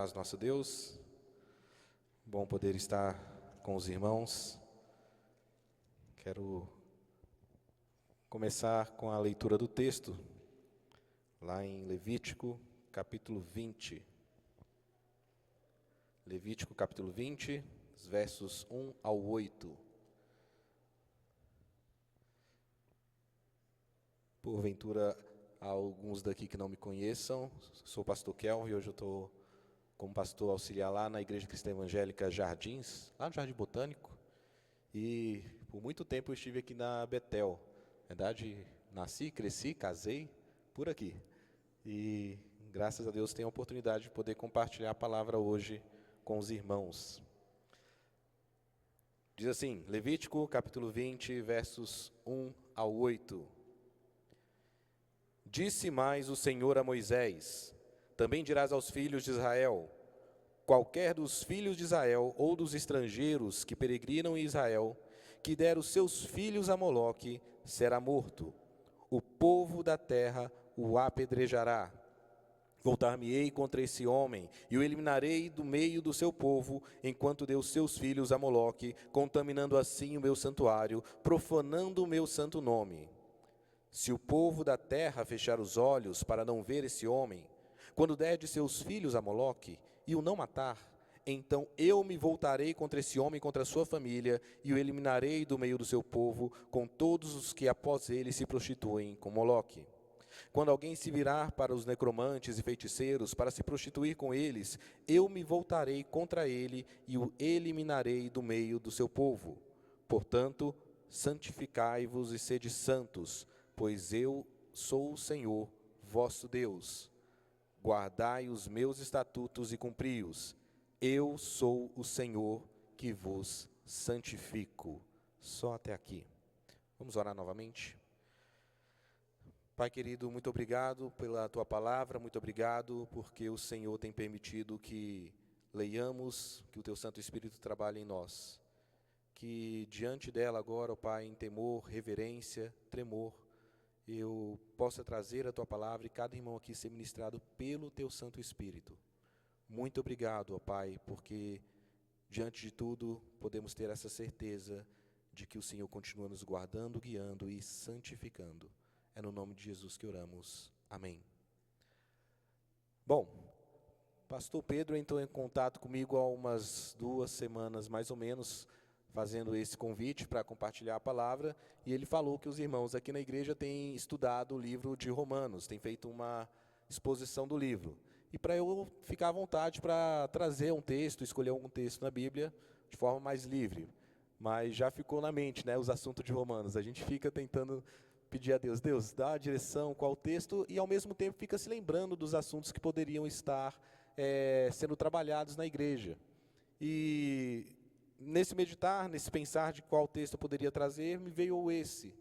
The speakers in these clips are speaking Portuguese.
Paz nosso Deus, bom poder estar com os irmãos. Quero começar com a leitura do texto, lá em Levítico, capítulo 20. Levítico, capítulo 20, os versos 1 ao 8. Porventura, há alguns daqui que não me conheçam, sou o pastor Kelvin e hoje eu estou como pastor auxiliar lá na Igreja Cristã Evangélica Jardins, lá no Jardim Botânico, e por muito tempo eu estive aqui na Betel. Na verdade, nasci, cresci, casei por aqui, e graças a Deus tenho a oportunidade de poder compartilhar a palavra hoje com os irmãos. Diz assim, Levítico capítulo 20, versos 1 ao 8. Disse mais o Senhor a Moisés: também dirás aos filhos de Israel: qualquer dos filhos de Israel ou dos estrangeiros que peregrinam em Israel, que der os seus filhos a Moloque, será morto. O povo da terra o apedrejará. Voltar-me-ei contra esse homem, e o eliminarei do meio do seu povo, enquanto deu seus filhos a Moloque, contaminando assim o meu santuário, profanando o meu santo nome. Se o povo da terra fechar os olhos para não ver esse homem, quando der de seus filhos a Moloque e o não matar, então eu me voltarei contra esse homem, contra a sua família, e o eliminarei do meio do seu povo, com todos os que após ele se prostituem com Moloque. Quando alguém se virar para os necromantes e feiticeiros para se prostituir com eles, eu me voltarei contra ele e o eliminarei do meio do seu povo. Portanto, santificai-vos e sede santos, pois eu sou o Senhor, vosso Deus. Guardai os meus estatutos e cumpri-os. Eu sou o Senhor que vos santifico. Só até aqui. Vamos orar novamente? Pai querido, muito obrigado pela Tua palavra, muito obrigado porque o Senhor tem permitido que leiamos, que o Teu Santo Espírito trabalhe em nós. Que diante dela agora, ó Pai, em temor, reverência, tremor, eu possa trazer a Tua palavra e cada irmão aqui ser ministrado pelo Teu Santo Espírito. Muito obrigado, ó Pai, porque diante de tudo podemos ter essa certeza de que o Senhor continua nos guardando, guiando e santificando. É no nome de Jesus que oramos. Amém. Bom, pastor Pedro entrou em contato comigo há umas 2 semanas, mais ou menos, fazendo esse convite para compartilhar a palavra, e ele falou que os irmãos aqui na igreja têm estudado o livro de Romanos, têm feito uma exposição do livro. E para eu ficar à vontade para trazer um texto, escolher algum texto na Bíblia de forma mais livre. Mas já ficou na mente, né, os assuntos de Romanos. A gente fica tentando pedir a Deus, Deus, dá a direção, qual texto, e ao mesmo tempo fica se lembrando dos assuntos que poderiam estar sendo trabalhados na igreja. E nesse meditar, nesse pensar de qual texto eu poderia trazer, me veio esse.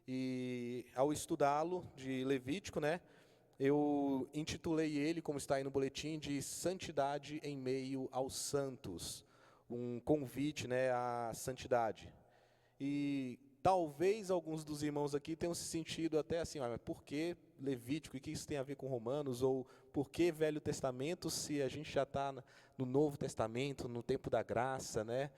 E ao estudá-lo, de Levítico, né, eu intitulei ele, como está aí no boletim, de Santidade em Meio aos Santos. Um convite, né, à santidade. E talvez alguns dos irmãos aqui tenham se sentido até assim, mas por que Levítico? E o que isso tem a ver com Romanos? Ou por que Velho Testamento se a gente já está no Novo Testamento, no tempo da graça, né?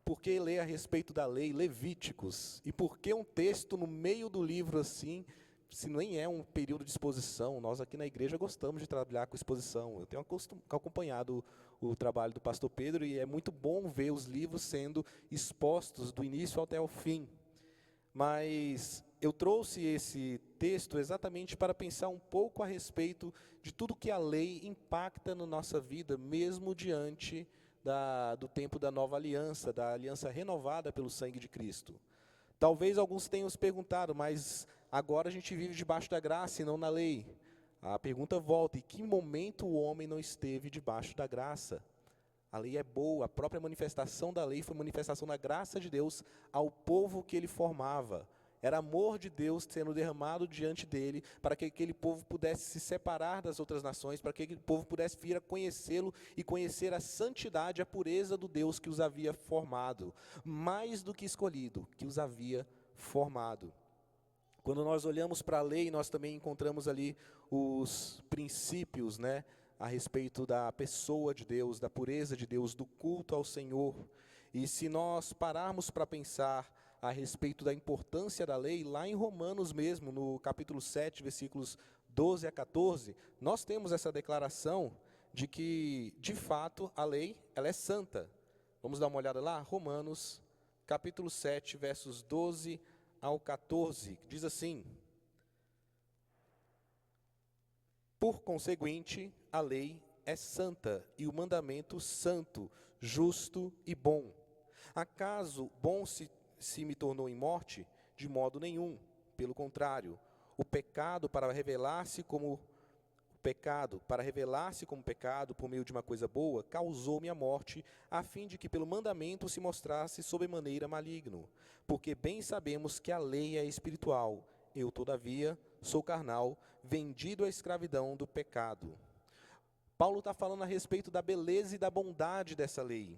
Por que ler a respeito da lei, Levíticos? E por que um texto no meio do livro assim, se nem é um período de exposição? Nós aqui na igreja gostamos de trabalhar com exposição. Eu tenho acompanhado o trabalho do pastor Pedro e é muito bom ver os livros sendo expostos do início até o fim. Mas eu trouxe esse texto exatamente para pensar um pouco a respeito de tudo que a lei impacta na nossa vida, mesmo diante do tempo da nova aliança, da aliança renovada pelo sangue de Cristo. Talvez alguns tenham se perguntado, mas agora a gente vive debaixo da graça e não na lei. A pergunta volta, em que momento o homem não esteve debaixo da graça? A lei é boa, a própria manifestação da lei foi manifestação da graça de Deus ao povo que ele formava. Era amor de Deus sendo derramado diante dele, para que aquele povo pudesse se separar das outras nações, para que aquele povo pudesse vir a conhecê-lo e conhecer a santidade, a pureza do Deus que os havia formado, mais do que escolhido, que os havia formado. Quando nós olhamos para a lei, nós também encontramos ali os princípios, né, a respeito da pessoa de Deus, da pureza de Deus, do culto ao Senhor. E se nós pararmos para pensar a respeito da importância da lei, lá em Romanos mesmo, no capítulo 7, versículos 12 a 14, nós temos essa declaração de que, de fato, a lei ela é santa. Vamos dar uma olhada lá? Romanos, capítulo 7, versos 12 ao 14, diz assim: por conseguinte, a lei é santa e o mandamento santo, justo e bom. Acaso bom se me tornou em morte? De modo nenhum. Pelo contrário, o pecado para revelar-se como pecado por meio de uma coisa boa, causou-me a morte, a fim de que pelo mandamento se mostrasse sobremaneira maligno. Porque bem sabemos que a lei é espiritual, eu, todavia, sou carnal, vendido à escravidão do pecado. Paulo está falando a respeito da beleza e da bondade dessa lei.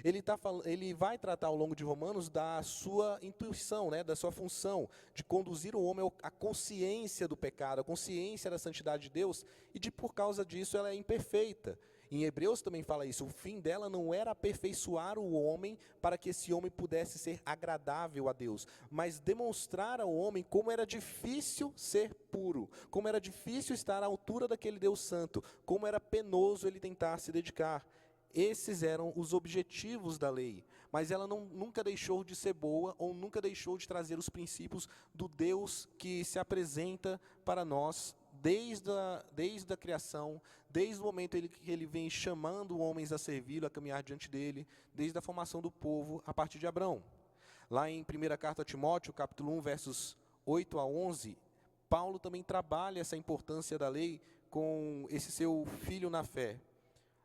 Ele vai tratar ao longo de Romanos da sua intuição, da sua função, de conduzir o homem à consciência do pecado, à consciência da santidade de Deus, e de por causa disso ela é imperfeita. Em Hebreus também fala isso, o fim dela não era aperfeiçoar o homem para que esse homem pudesse ser agradável a Deus, mas demonstrar ao homem como era difícil ser puro, como era difícil estar à altura daquele Deus santo, como era penoso ele tentar se dedicar. Esses eram os objetivos da lei, mas ela nunca deixou de ser boa ou nunca deixou de trazer os princípios do Deus que se apresenta para nós desde a criação, desde o momento que ele vem chamando homens a servi-lo, a caminhar diante dele, desde a formação do povo a partir de Abrão. Lá em 1ª carta a Timóteo, capítulo 1, versos 8 a 11, Paulo também trabalha essa importância da lei com esse seu filho na fé.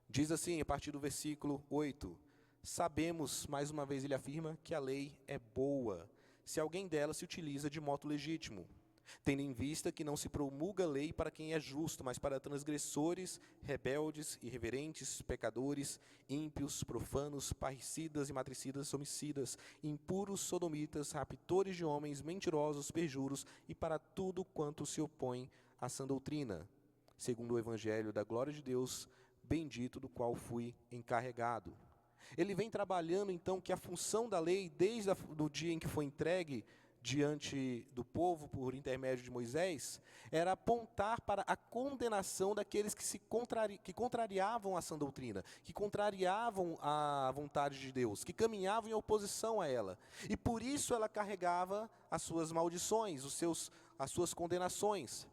Diz assim, a partir do versículo 8, sabemos, mais uma vez ele afirma, que a lei é boa, se alguém dela se utiliza de modo legítimo, tendo em vista que não se promulga lei para quem é justo, mas para transgressores, rebeldes, irreverentes, pecadores, ímpios, profanos, parricidas e matricidas, homicidas, impuros, sodomitas, raptores de homens, mentirosos, perjuros, e para tudo quanto se opõe à sã doutrina, segundo o evangelho da glória de Deus, bendito do qual fui encarregado. Ele vem trabalhando então que a função da lei, desde o dia em que foi entregue diante do povo por intermédio de Moisés, era apontar para a condenação daqueles que contrariavam a sã doutrina, que contrariavam a vontade de Deus, que caminhavam em oposição a ela. E por isso ela carregava as suas maldições, as suas condenações.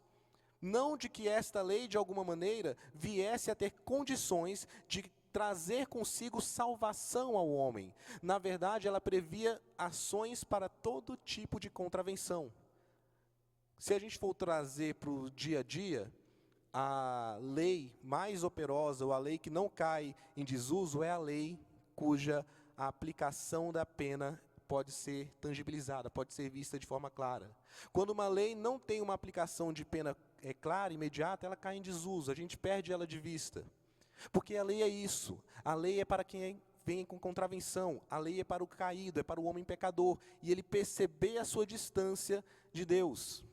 Não de que esta lei, de alguma maneira, viesse a ter condições de trazer consigo salvação ao homem. Na verdade, ela previa ações para todo tipo de contravenção. Se a gente for trazer para o dia a dia, a lei mais operosa, ou a lei que não cai em desuso, é a lei cuja a aplicação da pena pode ser tangibilizada, pode ser vista de forma clara. Quando uma lei não tem uma aplicação de pena clara, imediata, ela cai em desuso, a gente perde ela de vista. Porque a lei é isso, a lei é para quem vem com contravenção, a lei é para o caído, é para o homem pecador, e ele perceber a sua distância de Deus.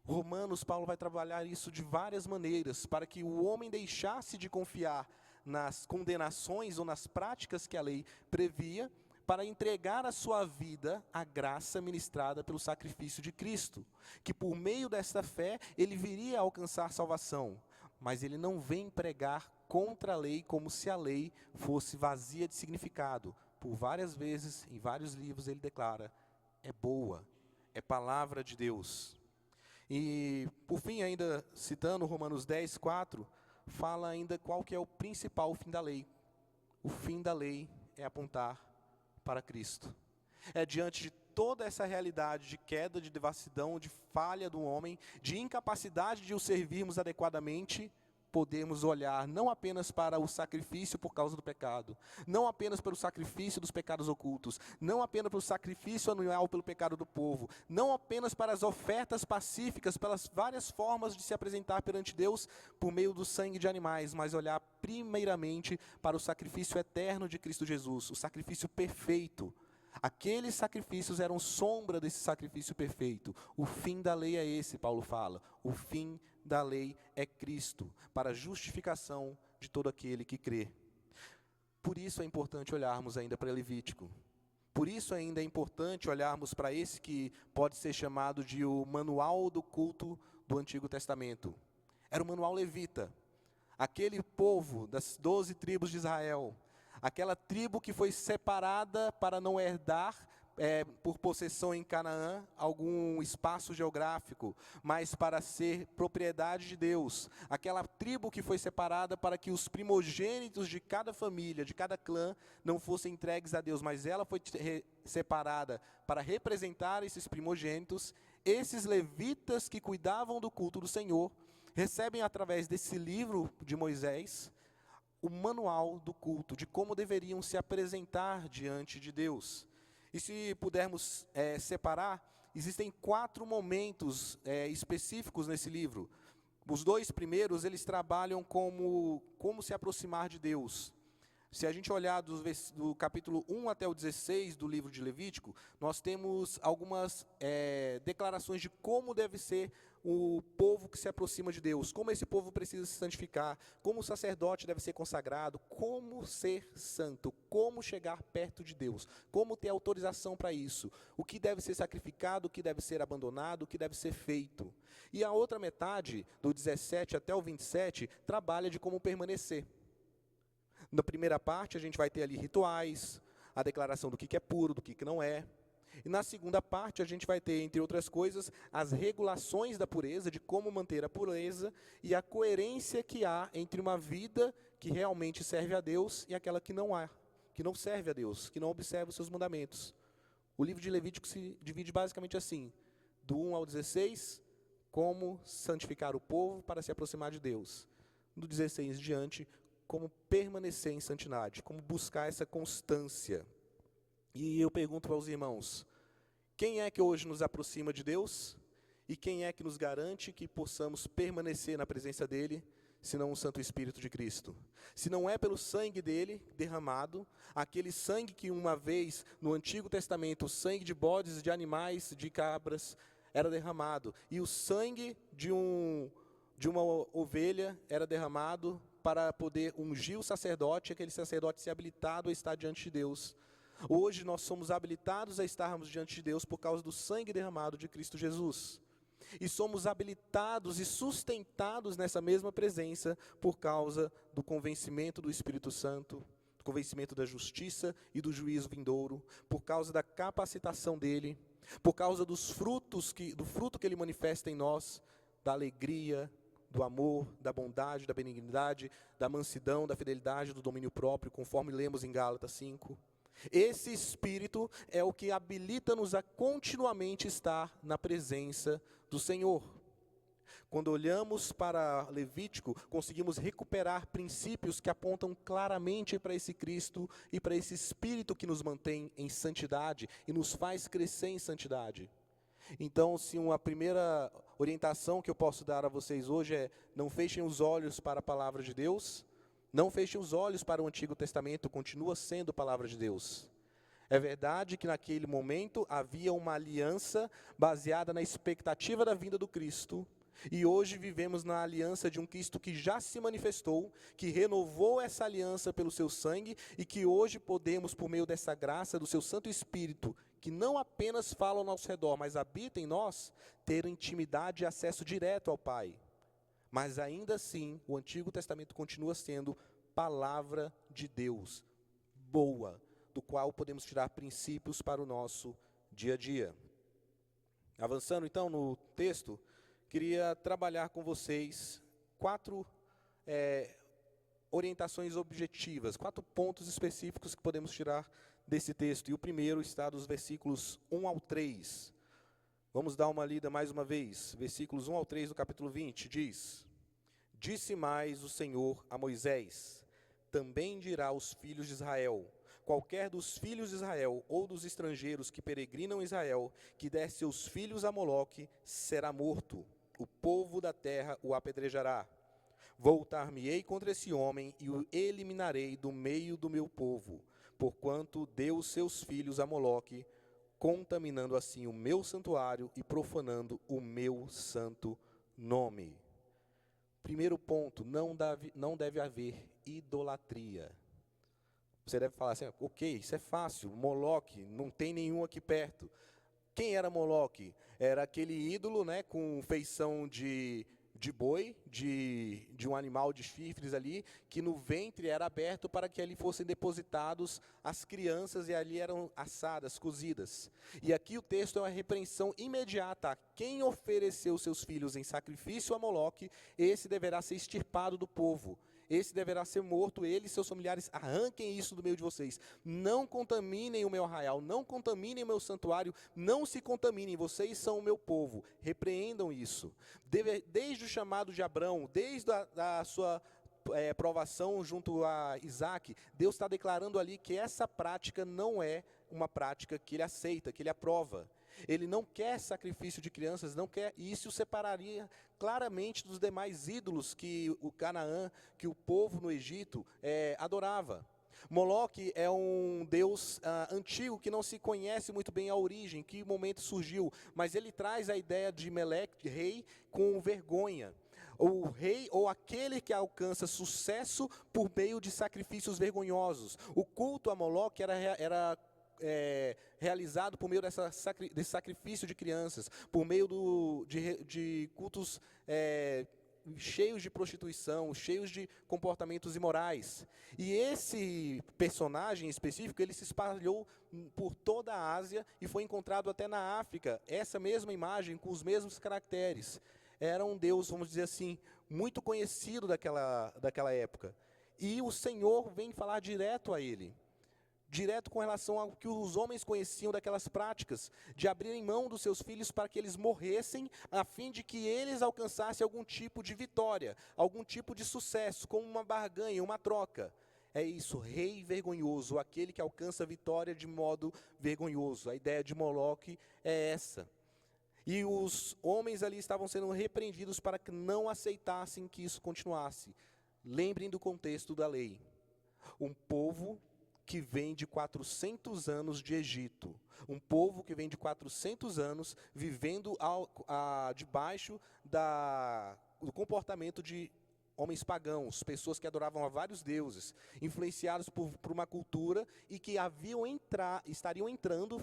Romanos, Paulo vai trabalhar isso de várias maneiras, para que o homem deixasse de confiar nas condenações ou nas práticas que a lei previa, para entregar a sua vida à graça ministrada pelo sacrifício de Cristo, que por meio desta fé ele viria a alcançar salvação, mas ele não vem pregar contra a lei como se a lei fosse vazia de significado. Por várias vezes, em vários livros, ele declara, é boa, é palavra de Deus. E, por fim, ainda citando Romanos 10, 4, fala ainda qual que é o principal fim da lei. O fim da lei é apontar para Cristo. É diante de toda essa realidade de queda, de devassidão, de falha do homem, de incapacidade de o servirmos adequadamente, podemos olhar não apenas para o sacrifício por causa do pecado, não apenas para o sacrifício dos pecados ocultos, não apenas para o sacrifício anual pelo pecado do povo, não apenas para as ofertas pacíficas, pelas várias formas de se apresentar perante Deus por meio do sangue de animais, mas olhar primeiramente para o sacrifício eterno de Cristo Jesus, o sacrifício perfeito. Aqueles sacrifícios eram sombra desse sacrifício perfeito. O fim da lei é esse, Paulo fala. O fim da lei é Cristo, para justificação de todo aquele que crê. Por isso é importante olharmos ainda para Levítico. Por isso ainda é importante olharmos para esse que pode ser chamado de o manual do culto do Antigo Testamento. Era o manual levita. Aquele povo das 12 tribos de Israel, aquela tribo que foi separada para não herdar por possessão em Canaã algum espaço geográfico, mas para ser propriedade de Deus. Aquela tribo que foi separada para que os primogênitos de cada família, de cada clã, não fossem entregues a Deus, mas ela foi separada para representar esses primogênitos. Esses levitas que cuidavam do culto do Senhor recebem através desse livro de Moisés o manual do culto, de como deveriam se apresentar diante de Deus. E se pudermos separar, existem 4 momentos específicos nesse livro. Os 2 primeiros, eles trabalham como se aproximar de Deus. Se a gente olhar do capítulo 1 até o 16 do livro de Levítico, nós temos algumas declarações de como deve ser o povo que se aproxima de Deus, como esse povo precisa se santificar, como o sacerdote deve ser consagrado, como ser santo, como chegar perto de Deus, como ter autorização para isso, o que deve ser sacrificado, o que deve ser abandonado, o que deve ser feito. E a outra metade, do 17 até o 27, trabalha de como permanecer. Na primeira parte, a gente vai ter ali rituais, a declaração do que é puro, do que não é. E na segunda parte, a gente vai ter, entre outras coisas, as regulações da pureza, de como manter a pureza e a coerência que há entre uma vida que realmente serve a Deus e aquela que não há, que não serve a Deus, que não observa os seus mandamentos. O livro de Levítico se divide basicamente assim, do 1 ao 16, como santificar o povo para se aproximar de Deus. Do 16 em diante, como permanecer em santidade, como buscar essa constância. E eu pergunto aos irmãos, quem é que hoje nos aproxima de Deus? E quem é que nos garante que possamos permanecer na presença dEle, senão o Santo Espírito de Cristo? Se não é pelo sangue dEle derramado, aquele sangue que uma vez no Antigo Testamento, o sangue de bodes, de animais, de cabras, era derramado, e o sangue de uma ovelha era derramado para poder ungir o sacerdote, aquele sacerdote ser habilitado a estar diante de Deus. Hoje nós somos habilitados a estarmos diante de Deus por causa do sangue derramado de Cristo Jesus. E somos habilitados e sustentados nessa mesma presença por causa do convencimento do Espírito Santo, do convencimento da justiça e do juízo vindouro, por causa da capacitação dele, por causa do fruto que ele manifesta em nós, da alegria, do amor, da bondade, da benignidade, da mansidão, da fidelidade, do domínio próprio, conforme lemos em Gálatas 5. Esse Espírito é o que habilita-nos a continuamente estar na presença do Senhor. Quando olhamos para Levítico, conseguimos recuperar princípios que apontam claramente para esse Cristo e para esse Espírito que nos mantém em santidade e nos faz crescer em santidade. Então, se uma primeira orientação que eu posso dar a vocês hoje é: não fechem os olhos para a palavra de Deus, não fechem os olhos para o Antigo Testamento, continua sendo a palavra de Deus. É verdade que naquele momento havia uma aliança baseada na expectativa da vinda do Cristo, e hoje vivemos na aliança de um Cristo que já se manifestou, que renovou essa aliança pelo seu sangue, e que hoje podemos, por meio dessa graça do seu Santo Espírito, que não apenas fala ao nosso redor, mas habita em nós, ter intimidade e acesso direto ao Pai. Mas ainda assim, o Antigo Testamento continua sendo palavra de Deus, boa, do qual podemos tirar princípios para o nosso dia a dia. Avançando então no texto, queria trabalhar com vocês 4 orientações objetivas, 4 pontos específicos que podemos tirar desse texto. E o primeiro está dos versículos 1 ao 3. Vamos dar uma lida mais uma vez. Versículos 1 ao 3 do capítulo 20, diz: Disse mais o Senhor a Moisés: também dirá aos filhos de Israel: qualquer dos filhos de Israel ou dos estrangeiros que peregrinam em Israel, que der seus filhos a Moloque, será morto. O povo da terra o apedrejará. Voltar-me-ei contra esse homem e o eliminarei do meio do meu povo, porquanto deu os seus filhos a Moloque, contaminando assim o meu santuário e profanando o meu santo nome. Primeiro ponto, não deve haver idolatria. Você deve falar assim, ok, isso é fácil, Moloque, não tem nenhum aqui perto. Quem era Moloque? Era aquele ídolo, né, com feição de boi, de um animal de chifres ali, que no ventre era aberto para que ali fossem depositados as crianças e ali eram assadas, cozidas. E aqui o texto é uma repreensão imediata. Quem ofereceu seus filhos em sacrifício a Moloque, esse deverá ser extirpado do povo. Esse deverá ser morto, ele e seus familiares, arranquem isso do meio de vocês. Não contaminem o meu arraial, não contaminem o meu santuário, não se contaminem, vocês são o meu povo. Repreendam isso. Desde o chamado de Abrão, desde a sua provação junto a Isaac, Deus está declarando ali que essa prática não é uma prática que ele aceita, que ele aprova. Ele não quer sacrifício de crianças, não quer, e isso o separaria claramente dos demais ídolos que o Canaã, que o povo no Egito adorava. Moloque é um deus antigo que não se conhece muito bem a origem, que momento surgiu, mas ele traz a ideia de Meleque, rei, com vergonha. O rei ou aquele que alcança sucesso por meio de sacrifícios vergonhosos. O culto a Moloque era realizado por meio desse sacrifício de crianças, por meio de cultos cheios de prostituição, cheios de comportamentos imorais. E esse personagem específico, ele se espalhou por toda a Ásia e foi encontrado até na África, essa mesma imagem com os mesmos caracteres. Era um deus, vamos dizer assim, muito conhecido daquela época. E o Senhor vem falar direto a ele. Direto com relação ao que os homens conheciam daquelas práticas, de abrirem mão dos seus filhos para que eles morressem, a fim de que eles alcançassem algum tipo de vitória, algum tipo de sucesso, como uma barganha, uma troca. É isso, rei vergonhoso, aquele que alcança a vitória de modo vergonhoso. A ideia de Moloque é essa. E os homens ali estavam sendo repreendidos para que não aceitassem que isso continuasse. Lembrem do contexto da lei. Um povo que vem de 400 anos de Egito. Um povo que vem de 400 anos vivendo debaixo do comportamento de homens pagãos, pessoas que adoravam a vários deuses, influenciados por uma cultura e que estariam entrando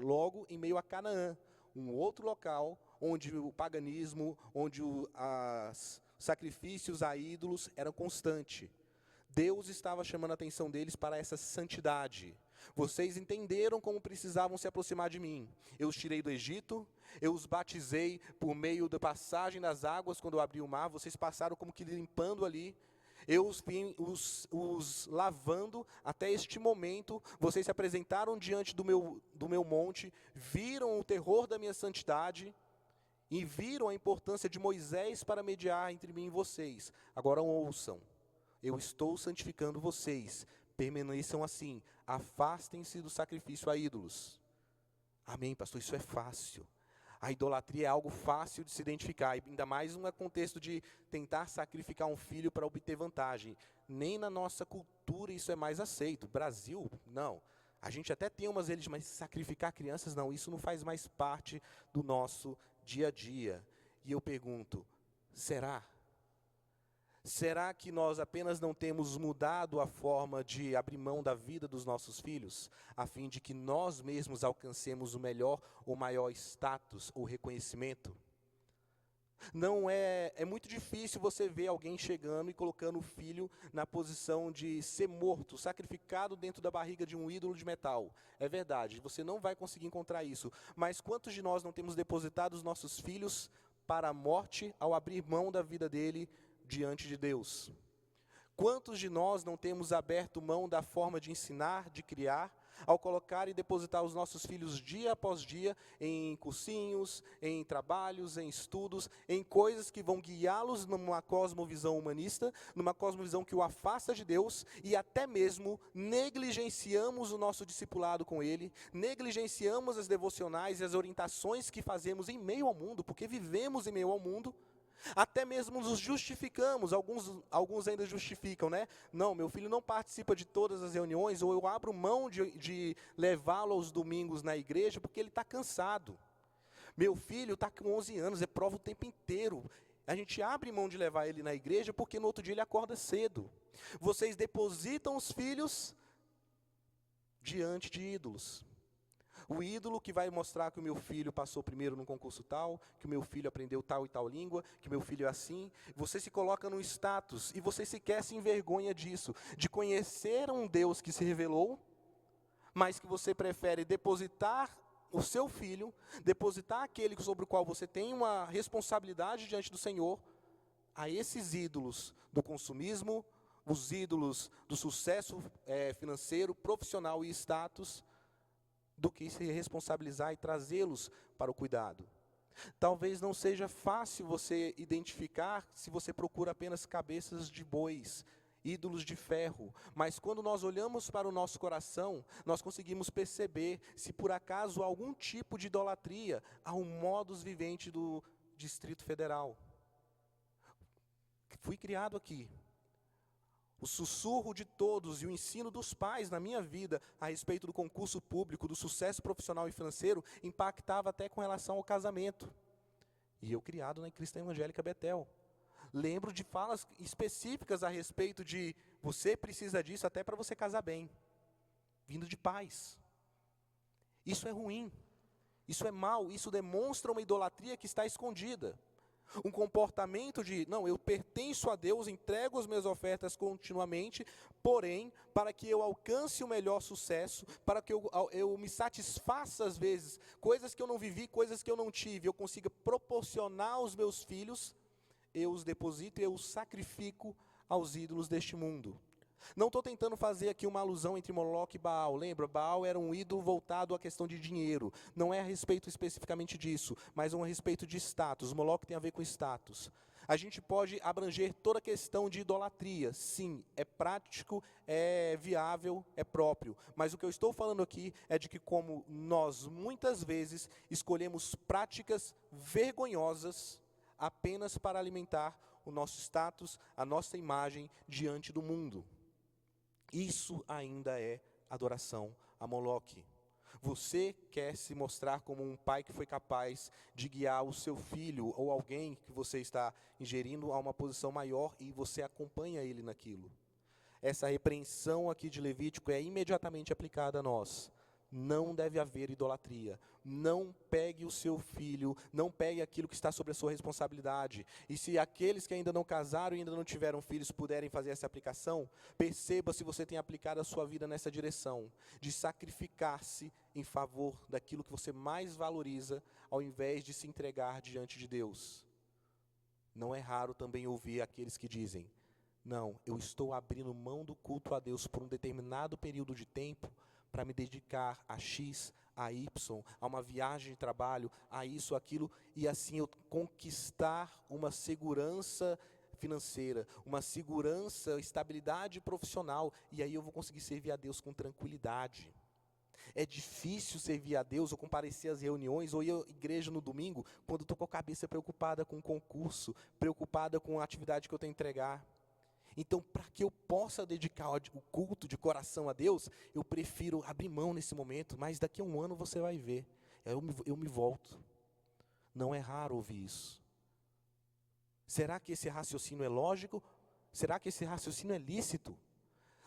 logo em meio a Canaã, um outro local onde o paganismo, onde os sacrifícios a ídolos eram constantes. Deus estava chamando a atenção deles para essa santidade. Vocês entenderam como precisavam se aproximar de mim. Eu os tirei do Egito, eu os batizei por meio da passagem das águas quando eu abri o mar. Vocês passaram como que limpando ali. Eu os vim os lavando até este momento. Vocês se apresentaram diante do meu monte, viram o terror da minha santidade e viram a importância de Moisés para mediar entre mim e vocês. Agora ouçam. Eu estou santificando vocês, permaneçam assim, afastem-se do sacrifício a ídolos. Amém, pastor, isso é fácil. A idolatria é algo fácil de se identificar, e ainda mais no contexto de tentar sacrificar um filho para obter vantagem. Nem na nossa cultura isso é mais aceito. Brasil, não. A gente até tem umas religiões, mas sacrificar crianças, não, isso não faz mais parte do nosso dia a dia. E eu pergunto, será? Será que nós apenas não temos mudado a forma de abrir mão da vida dos nossos filhos, a fim de que nós mesmos alcancemos o melhor ou maior status ou reconhecimento? Não é muito difícil você ver alguém chegando e colocando o filho na posição de ser morto, sacrificado dentro da barriga de um ídolo de metal. É verdade, você não vai conseguir encontrar isso. Mas quantos de nós não temos depositado os nossos filhos para a morte ao abrir mão da vida dele diante de Deus? Quantos de nós não temos aberto mão da forma de ensinar, de criar, ao colocar e depositar os nossos filhos dia após dia em cursinhos, em trabalhos, em estudos, em coisas que vão guiá-los numa cosmovisão humanista, numa cosmovisão que o afasta de Deus, e até mesmo negligenciamos o nosso discipulado com Ele, negligenciamos as devocionais e as orientações que fazemos em meio ao mundo, porque vivemos em meio ao mundo. Até mesmo nos justificamos, alguns ainda justificam, né? Não, meu filho não participa de todas as reuniões, ou eu abro mão de levá-lo aos domingos na igreja, porque ele está cansado. Meu filho está com 11 anos, é prova o tempo inteiro. A gente abre mão de levar ele na igreja, porque no outro dia ele acorda cedo. Vocês depositam os filhos diante de ídolos. O ídolo que vai mostrar que o meu filho passou primeiro num concurso tal, que o meu filho aprendeu tal e tal língua, que o meu filho é assim. Você se coloca num status e você sequer se envergonha disso, de conhecer um Deus que se revelou, mas que você prefere depositar o seu filho, depositar aquele sobre o qual você tem uma responsabilidade diante do Senhor, a esses ídolos do consumismo, os ídolos do sucesso financeiro, profissional e status, do que se responsabilizar e trazê-los para o cuidado. Talvez não seja fácil você identificar se você procura apenas cabeças de bois, ídolos de ferro, mas quando nós olhamos para o nosso coração, nós conseguimos perceber se por acaso há algum tipo de idolatria ao modus vivendi do Distrito Federal. Fui criado aqui. O sussurro de todos e o ensino dos pais na minha vida a respeito do concurso público, do sucesso profissional e financeiro, impactava até com relação ao casamento. E eu criado na Cristã Evangélica Betel. Lembro de falas específicas a respeito de você precisa disso até para você casar bem. Vindo de pais. Isso é ruim. Isso é mal. Isso demonstra uma idolatria que está escondida. Um comportamento de, não, eu pertenço a Deus, entrego as minhas ofertas continuamente, porém, para que eu alcance o melhor sucesso, para que eu me satisfaça às vezes, coisas que eu não vivi, coisas que eu não tive, eu consiga proporcionar aos meus filhos, eu os deposito e eu os sacrifico aos ídolos deste mundo. Não estou tentando fazer aqui uma alusão entre Moloque e Baal. Lembra, Baal era um ídolo voltado à questão de dinheiro. Não é a respeito especificamente disso, mas a respeito de status. Moloque tem a ver com status. A gente pode abranger toda a questão de idolatria. Sim, é prático, é viável, é próprio. Mas o que eu estou falando aqui é de que como nós muitas vezes escolhemos práticas vergonhosas apenas para alimentar o nosso status, a nossa imagem diante do mundo. Isso ainda é adoração a Moloque. Você quer se mostrar como um pai que foi capaz de guiar o seu filho ou alguém que você está ingerindo a uma posição maior e você acompanha ele naquilo. Essa repreensão aqui de Levítico é imediatamente aplicada a nós. Não deve haver idolatria. Não pegue o seu filho, não pegue aquilo que está sobre a sua responsabilidade. E se aqueles que ainda não casaram e ainda não tiveram filhos puderem fazer essa aplicação, perceba se você tem aplicado a sua vida nessa direção, de sacrificar-se em favor daquilo que você mais valoriza, ao invés de se entregar diante de Deus. Não é raro também ouvir aqueles que dizem, não, eu estou abrindo mão do culto a Deus por um determinado período de tempo, para me dedicar a X, a Y, a uma viagem de trabalho, a isso, aquilo, e assim eu conquistar uma segurança financeira, uma segurança, estabilidade profissional, e aí eu vou conseguir servir a Deus com tranquilidade. É difícil servir a Deus ou comparecer às reuniões ou ir à igreja no domingo, quando estou com a cabeça preocupada com o concurso, preocupada com a atividade que eu tenho que entregar. Então, para que eu possa dedicar o culto de coração a Deus, eu prefiro abrir mão nesse momento, mas daqui a um ano você vai ver, eu me volto. Não é raro ouvir isso. Será que esse raciocínio é lógico? Será que esse raciocínio é lícito?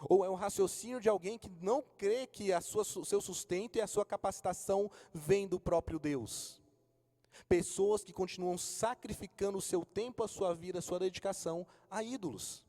Ou é um raciocínio de alguém que não crê que o seu sustento e a sua capacitação vem do próprio Deus? Pessoas que continuam sacrificando o seu tempo, a sua vida, a sua dedicação a ídolos.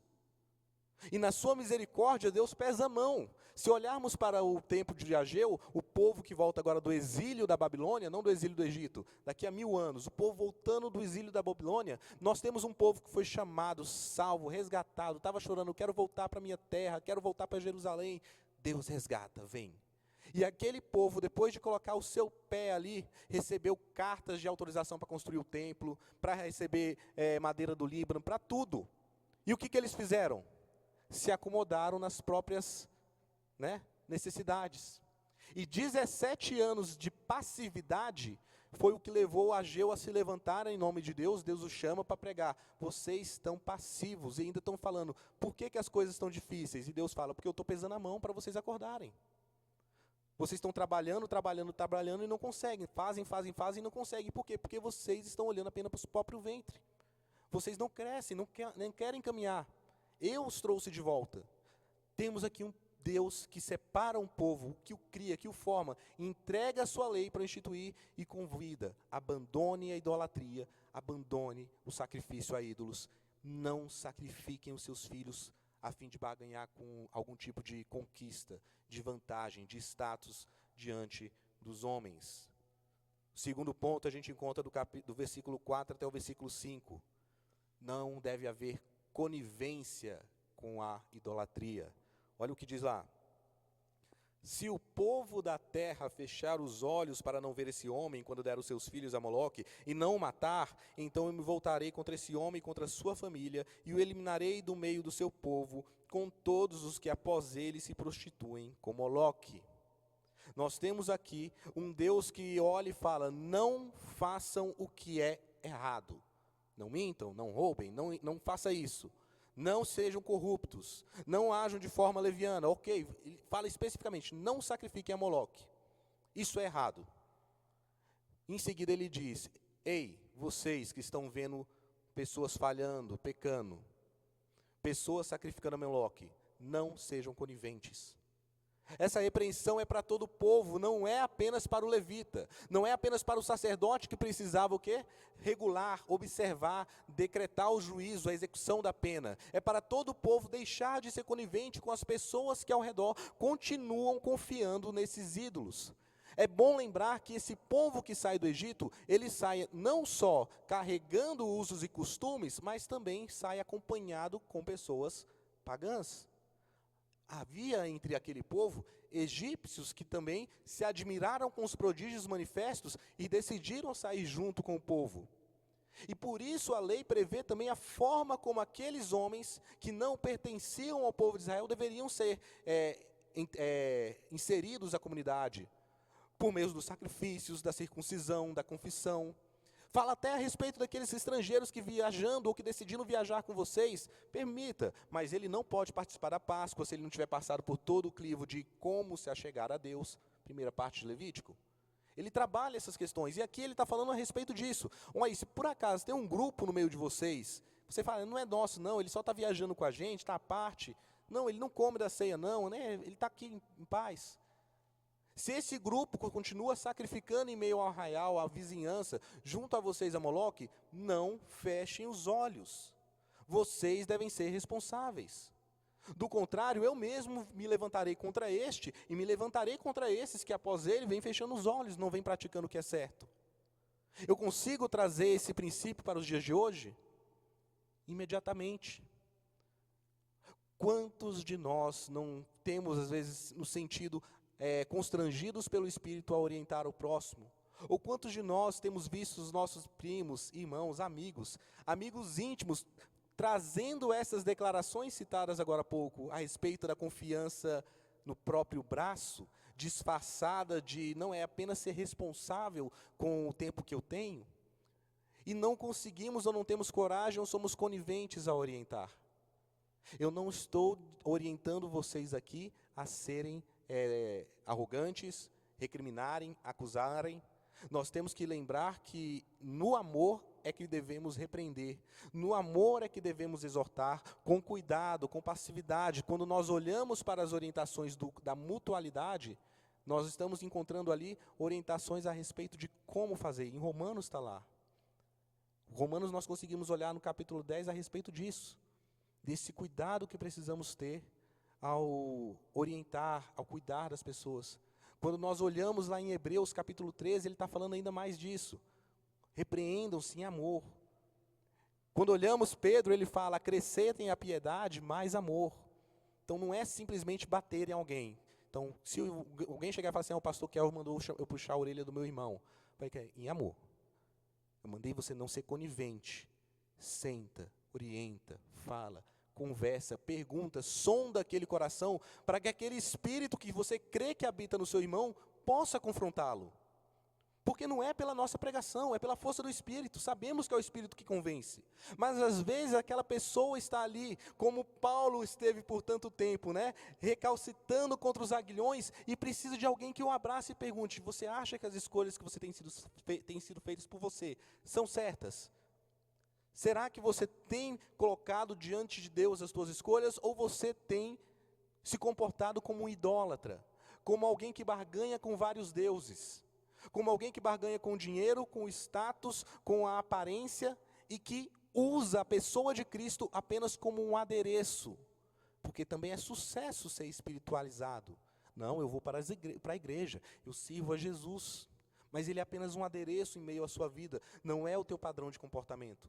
E na sua misericórdia, Deus pesa a mão. Se olharmos para o tempo de Ageu, o povo que volta agora do exílio da Babilônia, não do exílio do Egito, daqui a 1000 anos, o povo voltando do exílio da Babilônia, nós temos um povo que foi chamado, salvo, resgatado, estava chorando, quero voltar para a minha terra, quero voltar para Jerusalém. Deus resgata, vem. E aquele povo, depois de colocar o seu pé ali, recebeu cartas de autorização para construir o templo, para receber madeira do Líbano, para tudo. E o que eles fizeram? Se acomodaram nas próprias necessidades. E 17 anos de passividade foi o que levou Ageu a se levantar em nome de Deus. Deus o chama para pregar. Vocês estão passivos e ainda estão falando, por que as coisas estão difíceis? E Deus fala, porque eu estou pesando a mão para vocês acordarem. Vocês estão trabalhando e não conseguem. Fazem e não conseguem. Por quê? Porque vocês estão olhando apenas para o próprio ventre. Vocês não crescem, nem querem caminhar. Eu os trouxe de volta. Temos aqui um Deus que separa um povo, que o cria, que o forma, entrega a sua lei para instituir e convida. Abandone a idolatria, abandone o sacrifício a ídolos. Não sacrifiquem os seus filhos a fim de barganhar com algum tipo de conquista, de vantagem, de status diante dos homens. O segundo ponto a gente encontra do versículo 4 até o versículo 5. Não deve haver conivência com a idolatria. Olha o que diz lá. Se o povo da terra fechar os olhos para não ver esse homem quando der os seus filhos a Moloque e não o matar, então eu me voltarei contra esse homem e contra a sua família e o eliminarei do meio do seu povo com todos os que após ele se prostituem com Moloque. Nós temos aqui um Deus que olha e fala, não façam o que é errado. Não mintam, não roubem, não faça isso. Não sejam corruptos, não ajam de forma leviana. Ok, ele fala especificamente, não sacrifiquem a Moloque. Isso é errado. Em seguida ele diz, ei, vocês que estão vendo pessoas falhando, pecando, pessoas sacrificando a Moloque, não sejam coniventes. Essa repreensão é para todo o povo, não é apenas para o levita, não é apenas para o sacerdote que precisava o quê? Regular, observar, decretar o juízo, a execução da pena. É para todo o povo deixar de ser conivente com as pessoas que ao redor continuam confiando nesses ídolos. É bom lembrar que esse povo que sai do Egito, ele sai não só carregando usos e costumes, mas também sai acompanhado com pessoas pagãs. Havia entre aquele povo egípcios que também se admiraram com os prodígios manifestos e decidiram sair junto com o povo. E por isso a lei prevê também a forma como aqueles homens que não pertenciam ao povo de Israel deveriam ser inseridos à comunidade, por meio dos sacrifícios, da circuncisão, da confissão. Fala até a respeito daqueles estrangeiros que viajando ou que decidiram viajar com vocês, permita, mas ele não pode participar da Páscoa se ele não tiver passado por todo o crivo de como se achegar a Deus, primeira parte de Levítico. Ele trabalha essas questões, e aqui ele está falando a respeito disso. Olha, se por acaso tem um grupo no meio de vocês, você fala, não é nosso não, ele só está viajando com a gente, está à parte. Não, ele não come da ceia não, né? Ele está aqui em paz. Se esse grupo continua sacrificando em meio ao arraial, à vizinhança, junto a vocês a Moloque, não fechem os olhos. Vocês devem ser responsáveis. Do contrário, eu mesmo me levantarei contra este, e me levantarei contra esses que após ele vêm fechando os olhos, não vêm praticando o que é certo. Eu consigo trazer esse princípio para os dias de hoje? Imediatamente. Quantos de nós não temos, às vezes, no sentido constrangidos pelo Espírito a orientar o próximo? Ou quantos de nós temos visto os nossos primos, irmãos, amigos íntimos, trazendo essas declarações citadas agora há pouco, a respeito da confiança no próprio braço, disfarçada de não é apenas ser responsável com o tempo que eu tenho, e não conseguimos ou não temos coragem ou somos coniventes a orientar. Eu não estou orientando vocês aqui a serem arrogantes, recriminarem, acusarem. Nós temos que lembrar que no amor é que devemos repreender, no amor é que devemos exortar, com cuidado, com passividade. Quando nós olhamos para as orientações da mutualidade, nós estamos encontrando ali orientações a respeito de como fazer. Em Romanos está lá. Romanos nós conseguimos olhar no capítulo 10 a respeito disso, desse cuidado que precisamos ter ao orientar, ao cuidar das pessoas. Quando nós olhamos lá em Hebreus capítulo 13, ele está falando ainda mais disso. Repreendam-se em amor. Quando olhamos Pedro, ele fala, acrescentem a piedade mais amor. Então não é simplesmente bater em alguém. Então, se alguém chegar e falar assim, o pastor Kelvin mandou eu puxar a orelha do meu irmão, em amor. Eu mandei você não ser conivente. Senta, orienta, fala, conversa, pergunta, sonda aquele coração, para que aquele espírito que você crê que habita no seu irmão, possa confrontá-lo. Porque não é pela nossa pregação, é pela força do Espírito. Sabemos que é o Espírito que convence. Mas às vezes aquela pessoa está ali, como Paulo esteve por tanto tempo, né? Recalcitando contra os aguilhões, e precisa de alguém que o abrace e pergunte, você acha que as escolhas que você tem sido feitas por você são certas? Será que você tem colocado diante de Deus as suas escolhas, ou você tem se comportado como um idólatra, como alguém que barganha com vários deuses, como alguém que barganha com o dinheiro, com o status, com a aparência, e que usa a pessoa de Cristo apenas como um adereço, porque também é sucesso ser espiritualizado. Não, eu vou para a igreja, eu sirvo a Jesus, mas ele é apenas um adereço em meio à sua vida, não é o teu padrão de comportamento.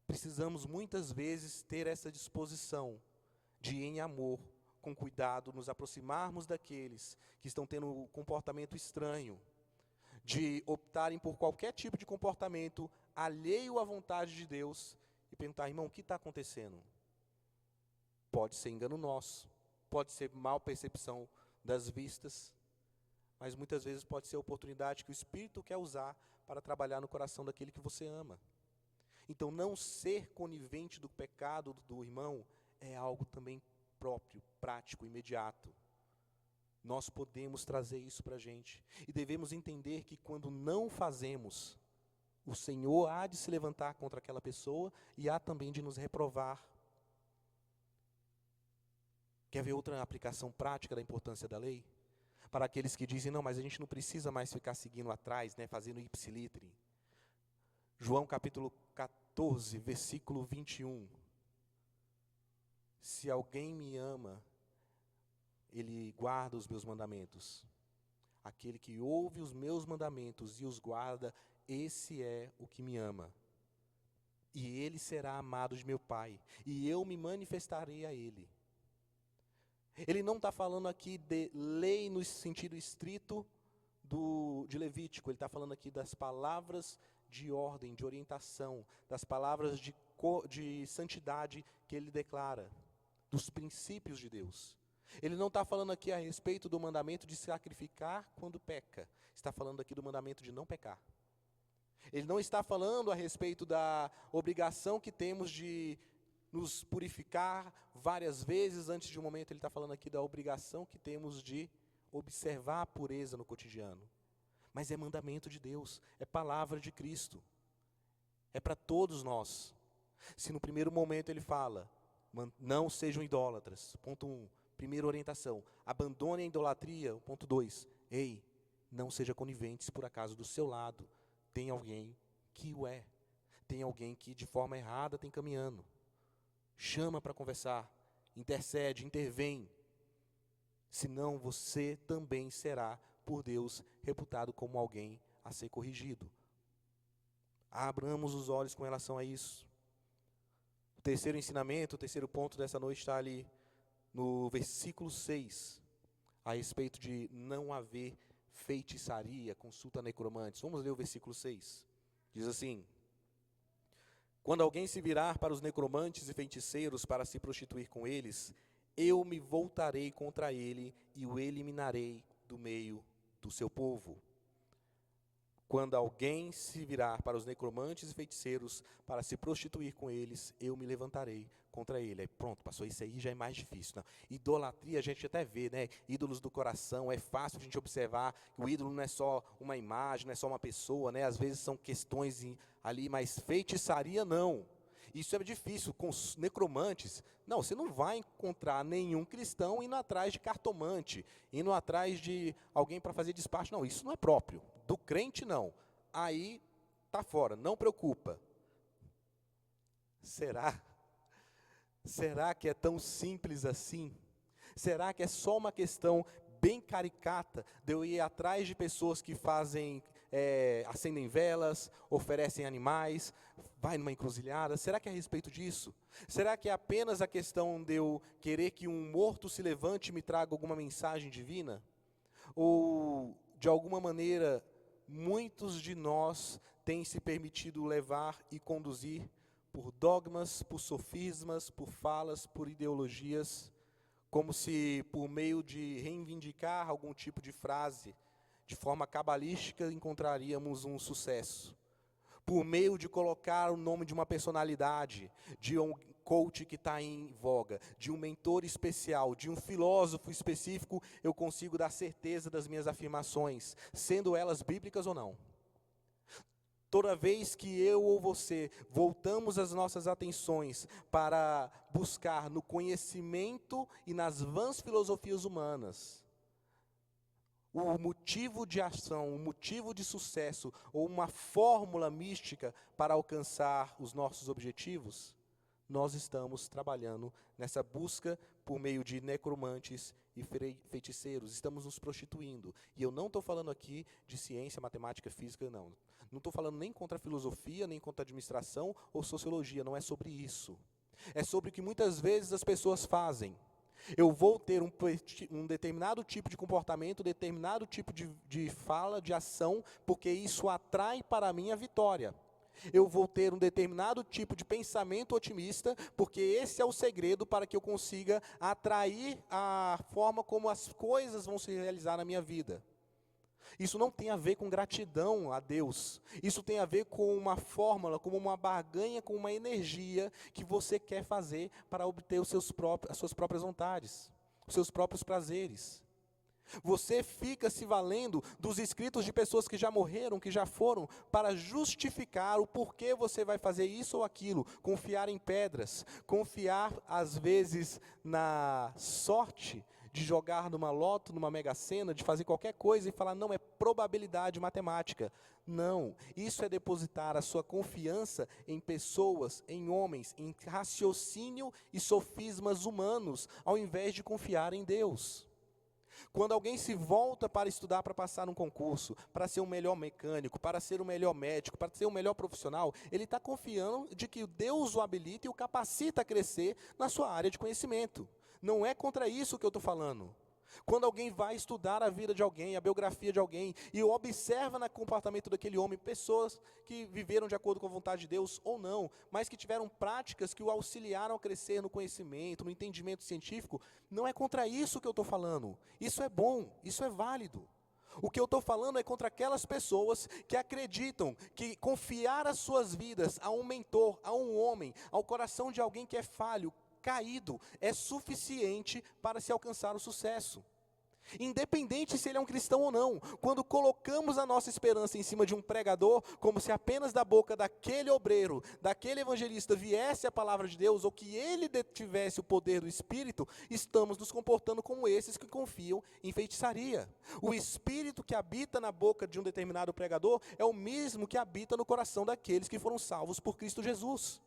Precisamos muitas vezes ter essa disposição de, em amor, com cuidado, nos aproximarmos daqueles que estão tendo um comportamento estranho, de optarem por qualquer tipo de comportamento alheio à vontade de Deus, e perguntar: irmão, o que está acontecendo? Pode ser engano nosso, pode ser mal percepção das vistas, mas muitas vezes pode ser a oportunidade que o Espírito quer usar para trabalhar no coração daquele que você ama. Então, não ser conivente do pecado do irmão é algo também próprio, prático, imediato. Nós podemos trazer isso para a gente. E devemos entender que quando não fazemos, o Senhor há de se levantar contra aquela pessoa e há também de nos reprovar. Quer ver outra aplicação prática da importância da lei? Para aqueles que dizem: não, mas a gente não precisa mais ficar seguindo atrás, fazendo ipsilitri. João capítulo 14, versículo 21. Se alguém me ama, ele guarda os meus mandamentos. Aquele que ouve os meus mandamentos e os guarda, esse é o que me ama. E ele será amado de meu Pai, e eu me manifestarei a ele. Ele não está falando aqui de lei no sentido estrito de Levítico, ele está falando aqui das palavras de ordem, de orientação, das palavras de santidade que ele declara, dos princípios de Deus. Ele não está falando aqui a respeito do mandamento de sacrificar quando peca, está falando aqui do mandamento de não pecar. Ele não está falando a respeito da obrigação que temos de nos purificar várias vezes antes de um momento. Ele está falando aqui da obrigação que temos de observar a pureza no cotidiano. Mas é mandamento de Deus, é palavra de Cristo, é para todos nós. Se no primeiro momento ele fala: não sejam idólatras, ponto 1, primeira orientação, abandone a idolatria, ponto 2, ei, não seja conivente se por acaso do seu lado tem alguém que o é, tem alguém que de forma errada está caminhando. Chama para conversar, intercede, intervém, senão você também será, por Deus, reputado como alguém a ser corrigido. Abramos os olhos com relação a isso. O terceiro ensinamento, o terceiro ponto dessa noite está ali no versículo 6, a respeito de não haver feitiçaria, consulta a necromantes. Vamos ler o versículo 6. Diz assim: quando alguém se virar para os necromantes e feiticeiros para se prostituir com eles, eu me voltarei contra ele e o eliminarei do meio do seu povo. Quando alguém se virar para os necromantes e feiticeiros para se prostituir com eles, eu me levantarei contra ele. Aí pronto, passou isso aí, já é mais difícil. Não. Idolatria a gente até vê, ídolos do coração, é fácil a gente observar que o ídolo não é só uma imagem, não é só uma pessoa, às vezes são questões ali, mas feitiçaria não. Isso é difícil, com necromantes. Não, você não vai encontrar nenhum cristão indo atrás de cartomante, indo atrás de alguém para fazer despacho. Não, isso não é próprio. Do crente, não. Aí, está fora, não preocupa. Será? Será que é tão simples assim? Será que é só uma questão bem caricata de eu ir atrás de pessoas que fazem, acendem velas, oferecem animais, vai numa encruzilhada? Será que é a respeito disso? Será que é apenas a questão de eu querer que um morto se levante e me traga alguma mensagem divina? Ou, de alguma maneira, muitos de nós têm se permitido levar e conduzir por dogmas, por sofismas, por falas, por ideologias, como se por meio de reivindicar algum tipo de frase, de forma cabalística, encontraríamos um sucesso. Por meio de colocar o nome de uma personalidade, de um coach que está em voga, de um mentor especial, de um filósofo específico, eu consigo dar certeza das minhas afirmações, sendo elas bíblicas ou não. Toda vez que eu ou você voltamos as nossas atenções para buscar no conhecimento e nas vãs filosofias humanas, o motivo de ação, o motivo de sucesso, ou uma fórmula mística para alcançar os nossos objetivos, nós estamos trabalhando nessa busca por meio de necromantes e feiticeiros, estamos nos prostituindo. E eu não estou falando aqui de ciência, matemática, física, não. Não estou falando nem contra a filosofia, nem contra a administração ou sociologia, não é sobre isso. É sobre o que muitas vezes as pessoas fazem. Eu vou ter um determinado tipo de comportamento, determinado tipo de fala, de ação, porque isso atrai para mim a vitória. Eu vou ter um determinado tipo de pensamento otimista, porque esse é o segredo para que eu consiga atrair a forma como as coisas vão se realizar na minha vida. Isso não tem a ver com gratidão a Deus. Isso tem a ver com uma fórmula, como uma barganha, com uma energia que você quer fazer para obter as suas próprias vontades, os seus próprios prazeres. Você fica se valendo dos escritos de pessoas que já morreram, que já foram, para justificar o porquê você vai fazer isso ou aquilo. Confiar em pedras, confiar às vezes na sorte, de jogar numa loto, numa mega-sena, de fazer qualquer coisa e falar, não, é probabilidade matemática. Não, isso é depositar a sua confiança em pessoas, em homens, em raciocínio e sofismas humanos, ao invés de confiar em Deus. Quando alguém se volta para estudar para passar num concurso, para ser um melhor mecânico, para ser um melhor médico, para ser um melhor profissional, ele está confiando de que Deus o habilita e o capacita a crescer na sua área de conhecimento. Não é contra isso que eu estou falando. Quando alguém vai estudar a vida de alguém, a biografia de alguém, e observa no comportamento daquele homem, pessoas que viveram de acordo com a vontade de Deus ou não, mas que tiveram práticas que o auxiliaram a crescer no conhecimento, no entendimento científico, não é contra isso que eu estou falando. Isso é bom, isso é válido. O que eu estou falando é contra aquelas pessoas que acreditam que confiar as suas vidas a um mentor, a um homem, ao coração de alguém que é falho, caído, é suficiente para se alcançar o sucesso. Independente se ele é um cristão ou não, quando colocamos a nossa esperança em cima de um pregador, como se apenas da boca daquele obreiro, daquele evangelista viesse a palavra de Deus, ou que ele tivesse o poder do Espírito, estamos nos comportando como esses que confiam em feitiçaria. O Espírito que habita na boca de um determinado pregador é o mesmo que habita no coração daqueles que foram salvos por Cristo Jesus.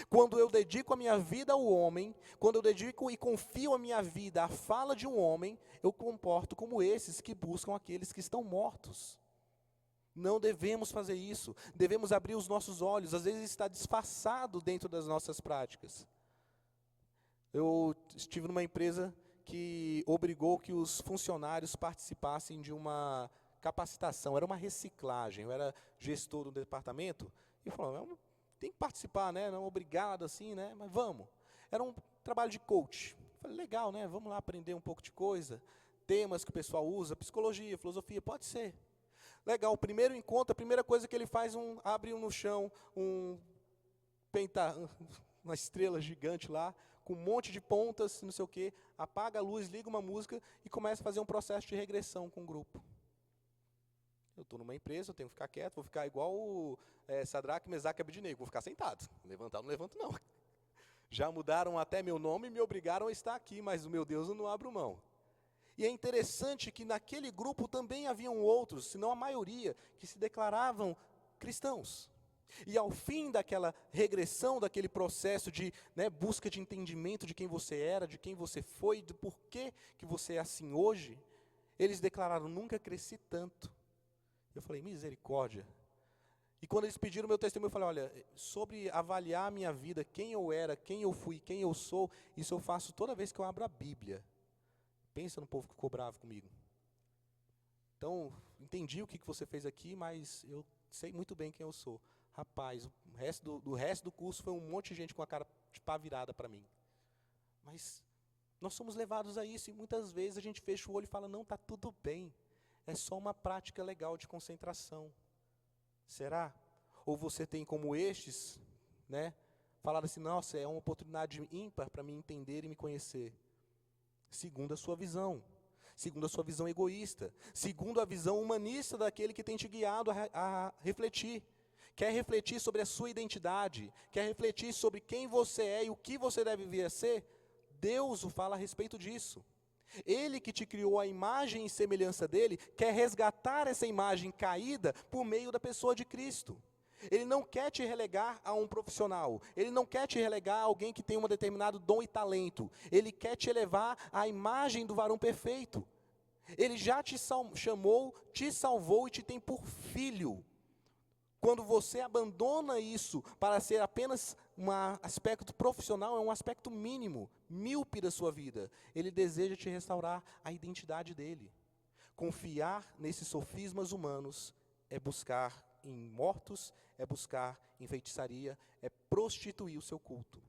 Quando eu dedico a minha vida ao homem, quando eu dedico e confio a minha vida à fala de um homem, eu comporto como esses que buscam aqueles que estão mortos. Não devemos fazer isso, devemos abrir os nossos olhos, às vezes está disfarçado dentro das nossas práticas. Eu estive numa empresa que obrigou que os funcionários participassem de uma capacitação, era uma reciclagem, eu era gestor do departamento, e falou, tem que participar, né? Não obrigado assim, né? Mas vamos. Era um trabalho de coach. Falei, legal, né? Vamos lá aprender um pouco de coisa. Temas que o pessoal usa, psicologia, filosofia, pode ser. Legal, o primeiro encontro, a primeira coisa que ele faz, abre no chão uma estrela gigante lá, com um monte de pontas, não sei o quê, apaga a luz, liga uma música e começa a fazer um processo de regressão com o grupo. Eu estou numa empresa, eu tenho que ficar quieto, vou ficar igual o Sadraque, Mesaque e Abednego, vou ficar sentado. Levantar, não levanto não. Já mudaram até meu nome e me obrigaram a estar aqui, mas o meu Deus eu não abro mão. E é interessante que naquele grupo também haviam outros, se não a maioria, que se declaravam cristãos. E ao fim daquela regressão, daquele processo de busca de entendimento de quem você era, de quem você foi, do porquê que você é assim hoje, eles declararam, nunca cresci tanto. Eu falei, misericórdia. E quando eles pediram meu testemunho, eu falei, olha, sobre avaliar a minha vida, quem eu era, quem eu fui, quem eu sou, isso eu faço toda vez que eu abro a Bíblia. Pensa no povo que ficou bravo comigo. Então, entendi o que você fez aqui, mas eu sei muito bem quem eu sou. Rapaz, o resto do curso foi um monte de gente com a cara de pá virada para mim. Mas nós somos levados a isso, e muitas vezes a gente fecha o olho e fala, não, está tudo bem. É só uma prática legal de concentração. Será? Ou você tem como estes, falar assim, nossa, é uma oportunidade ímpar para me entender e me conhecer. Segundo a sua visão. Segundo a sua visão egoísta. Segundo a visão humanista daquele que tem te guiado a refletir. quer refletir sobre a sua identidade, quer refletir sobre quem você é e o que você deve vir a ser, Deus o fala a respeito disso. Ele que te criou a imagem e semelhança dele, quer resgatar essa imagem caída por meio da pessoa de Cristo. Ele não quer te relegar a um profissional, ele não quer te relegar a alguém que tem um determinado dom e talento, ele quer te elevar à imagem do varão perfeito. Ele já te chamou, te salvou e te tem por filho. Quando você abandona isso para ser apenas um aspecto profissional, é um aspecto mínimo, míope da sua vida. Ele deseja te restaurar a identidade dele. Confiar nesses sofismas humanos é buscar em mortos, é buscar em feitiçaria, é prostituir o seu culto.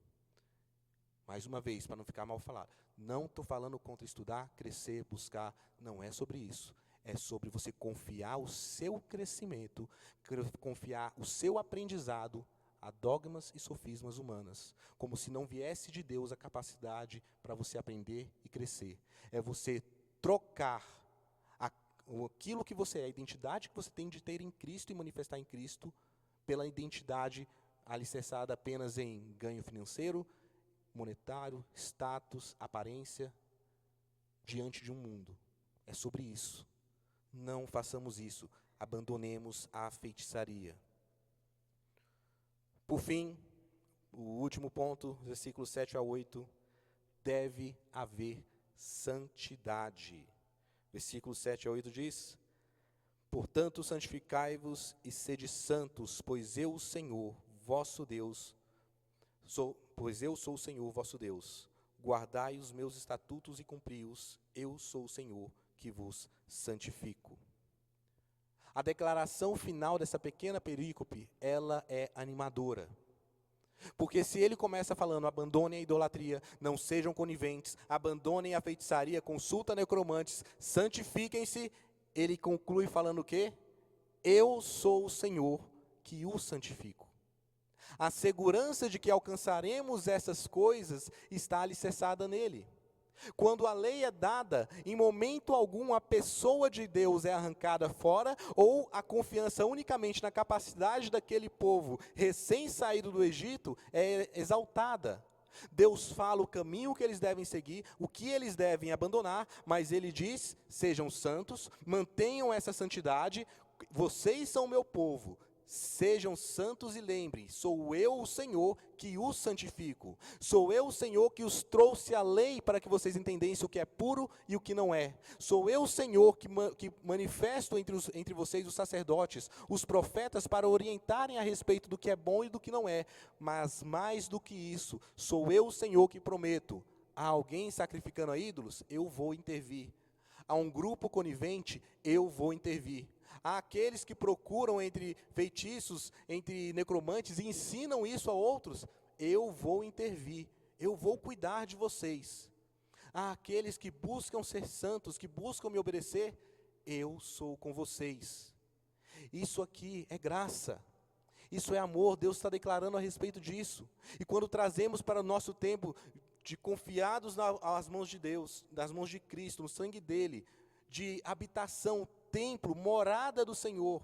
Mais uma vez, para não ficar mal falado, não estou falando contra estudar, crescer, buscar, não é sobre isso. É sobre você confiar o seu crescimento, confiar o seu aprendizado a dogmas e sofismas humanas, como se não viesse de Deus a capacidade para você aprender e crescer. É você trocar aquilo que você é, a identidade que você tem de ter em Cristo e manifestar em Cristo, pela identidade alicerçada apenas em ganho financeiro, monetário, status, aparência, diante de um mundo. É sobre isso. Não façamos isso. Abandonemos a feitiçaria. Por fim, o último ponto, versículos 7 a 8, deve haver santidade. Versículos 7 a 8 diz: portanto, santificai-vos e sede santos, pois eu, o Senhor, vosso Deus, pois eu sou o Senhor, vosso Deus. Guardai os meus estatutos e cumpri-os, eu sou o Senhor, que vos santifico. A declaração final dessa pequena perícope, ela é animadora. Porque se ele começa falando, abandonem a idolatria, não sejam coniventes, abandonem a feitiçaria, consulta necromantes, santifiquem-se, ele conclui falando o quê? Eu sou o Senhor, que os santifico. A segurança de que alcançaremos essas coisas está alicerçada nele. Quando a lei é dada, em momento algum a pessoa de Deus é arrancada fora, ou a confiança unicamente na capacidade daquele povo recém-saído do Egito é exaltada. Deus fala o caminho que eles devem seguir, o que eles devem abandonar, mas ele diz, sejam santos, mantenham essa santidade, vocês são o meu povo. Sejam santos e lembrem, sou eu o Senhor que os santifico. Sou eu o Senhor que os trouxe a lei para que vocês entendessem o que é puro e o que não é. Sou eu o Senhor que manifesto entre vocês os sacerdotes, os profetas, para orientarem a respeito do que é bom e do que não é. Mas mais do que isso, sou eu o Senhor que prometo. Há alguém sacrificando a ídolos? Eu vou intervir. Há um grupo conivente? Eu vou intervir. Há aqueles que procuram entre feitiços, entre necromantes e ensinam isso a outros. Eu vou intervir, eu vou cuidar de vocês. Há aqueles que buscam ser santos, que buscam me obedecer. Eu sou com vocês. Isso aqui é graça. Isso é amor, Deus está declarando a respeito disso. E quando trazemos para o nosso tempo de confiados nas mãos de Deus, nas mãos de Cristo, no sangue dele, de habitação, templo, morada do Senhor.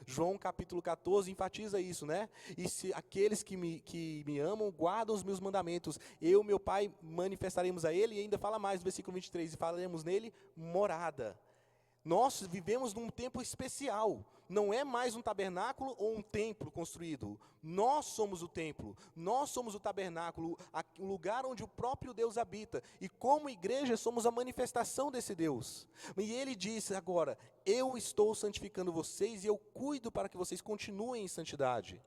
João capítulo 14 enfatiza isso, né? E se aqueles que me amam, guardam os meus mandamentos, eu e meu Pai manifestaremos a ele, e ainda fala mais no versículo 23, e falaremos nele morada. Nós vivemos num tempo especial, não é mais um tabernáculo ou um templo construído. Nós somos o templo, nós somos o tabernáculo, o lugar onde o próprio Deus habita. E como igreja somos a manifestação desse Deus. E ele diz agora, eu estou santificando vocês e eu cuido para que vocês continuem em santidade.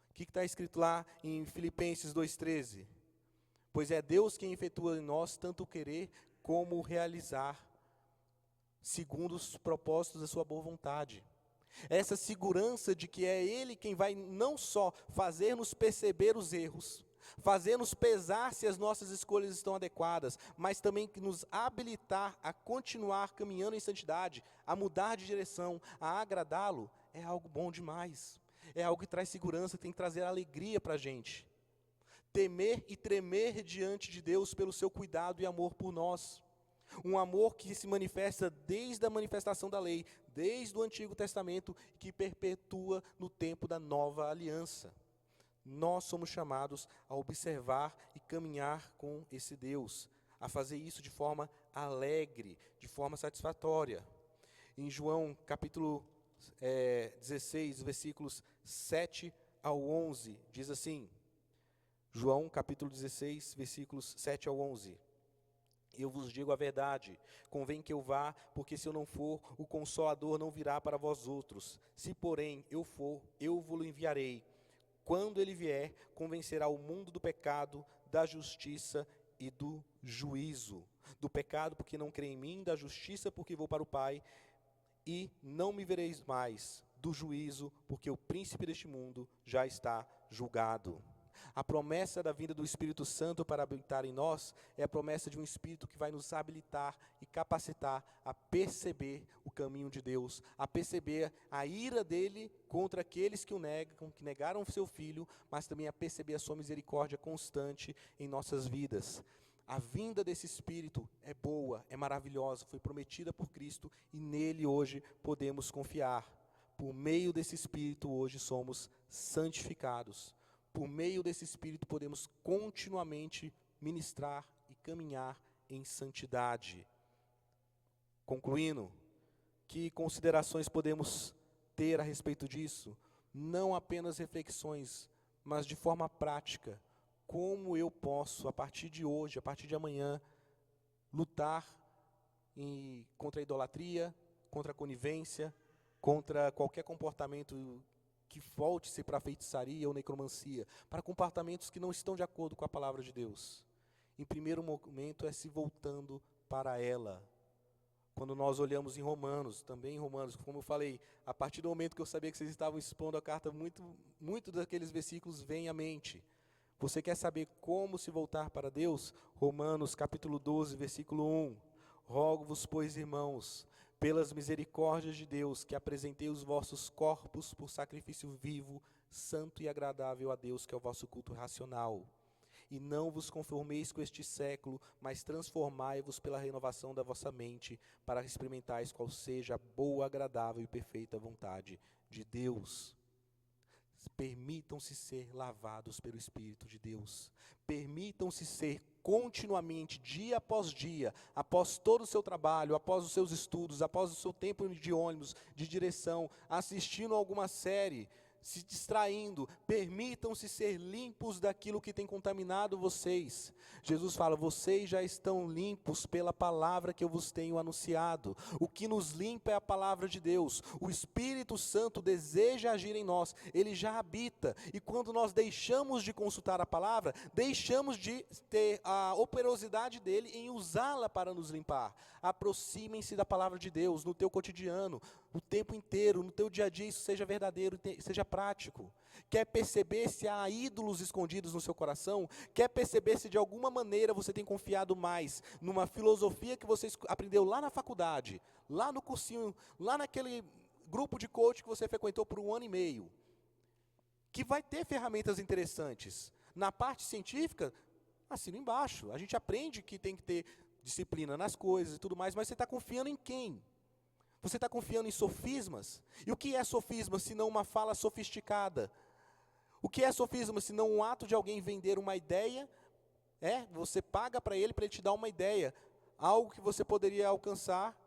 O que está escrito lá em Filipenses 2,13? Pois é Deus quem efetua em nós tanto o querer como o realizar, segundo os propósitos da sua boa vontade. Essa segurança de que é Ele quem vai não só fazer-nos perceber os erros, fazer-nos pesar se as nossas escolhas estão adequadas, mas também nos habilitar a continuar caminhando em santidade, a mudar de direção, a agradá-lo, é algo bom demais. É algo que traz segurança, tem que trazer alegria para a gente. Temer e tremer diante de Deus pelo seu cuidado e amor por nós. Um amor que se manifesta desde a manifestação da lei, desde o Antigo Testamento, que perpetua no tempo da nova aliança. Nós somos chamados a observar e caminhar com esse Deus, a fazer isso de forma alegre, de forma satisfatória. Em João capítulo 16, versículos 7 ao 11, diz assim, João capítulo 16, versículos 7 ao 11. Eu vos digo a verdade, convém que eu vá, porque se eu não for, o Consolador não virá para vós outros. Se, porém, eu for, eu vos enviarei. Quando ele vier, convencerá o mundo do pecado, da justiça e do juízo. Do pecado, porque não crê em mim, da justiça, porque vou para o Pai, e não me vereis mais. Do juízo, porque o príncipe deste mundo já está julgado. A promessa da vinda do Espírito Santo para habitar em nós é a promessa de um Espírito que vai nos habilitar e capacitar a perceber o caminho de Deus, a perceber a ira dele contra aqueles que o negam, que negaram o seu Filho, mas também a perceber a sua misericórdia constante em nossas vidas. A vinda desse Espírito é boa, é maravilhosa, foi prometida por Cristo e nele hoje podemos confiar. Por meio desse Espírito hoje somos santificados. Por meio desse Espírito podemos continuamente ministrar e caminhar em santidade. Concluindo, que considerações podemos ter a respeito disso? Não apenas reflexões, mas de forma prática. Como eu posso, a partir de hoje, a partir de amanhã, lutar contra a idolatria, contra a conivência, contra qualquer comportamento que volte-se para a feitiçaria ou necromancia, para comportamentos que não estão de acordo com a palavra de Deus. Em primeiro momento é se voltando para ela. Quando nós olhamos em Romanos, também em Romanos, como eu falei, a partir do momento que eu sabia que vocês estavam expondo a carta, muito daqueles versículos vêm à mente. Você quer saber como se voltar para Deus? Romanos capítulo 12, versículo 1. Rogo-vos, pois, irmãos, pelas misericórdias de Deus, que apresentei os vossos corpos por sacrifício vivo, santo e agradável a Deus, que é o vosso culto racional. E não vos conformeis com este século, mas transformai-vos pela renovação da vossa mente, para experimentais qual seja a boa, agradável e perfeita vontade de Deus. Permitam-se ser lavados pelo Espírito de Deus. Permitam-se ser continuamente, dia após dia, após todo o seu trabalho, após os seus estudos, após o seu tempo de ônibus, de direção, assistindo a alguma série, se distraindo, permitam-se ser limpos daquilo que tem contaminado vocês. Jesus fala, vocês já estão limpos pela palavra que eu vos tenho anunciado. O que nos limpa é a palavra de Deus. O Espírito Santo deseja agir em nós, ele já habita. E quando nós deixamos de consultar a palavra, deixamos de ter a operosidade dele em usá-la para nos limpar. Aproximem-se da palavra de Deus no teu cotidiano, o tempo inteiro, no teu dia a dia, isso seja verdadeiro, seja prático. Quer perceber se há ídolos escondidos no seu coração? Quer perceber se de alguma maneira você tem confiado mais numa filosofia que você aprendeu lá na faculdade, lá no cursinho, lá naquele grupo de coach que você frequentou por 1 ano e meio, que vai ter ferramentas interessantes. Na parte científica, assina embaixo, a gente aprende que tem que ter disciplina nas coisas e tudo mais, mas você está confiando em quem? Você está confiando em sofismas? E o que é sofisma, se não uma fala sofisticada? O que é sofisma, se não um ato de alguém vender uma ideia? Você paga para ele te dar uma ideia. Algo que você poderia alcançar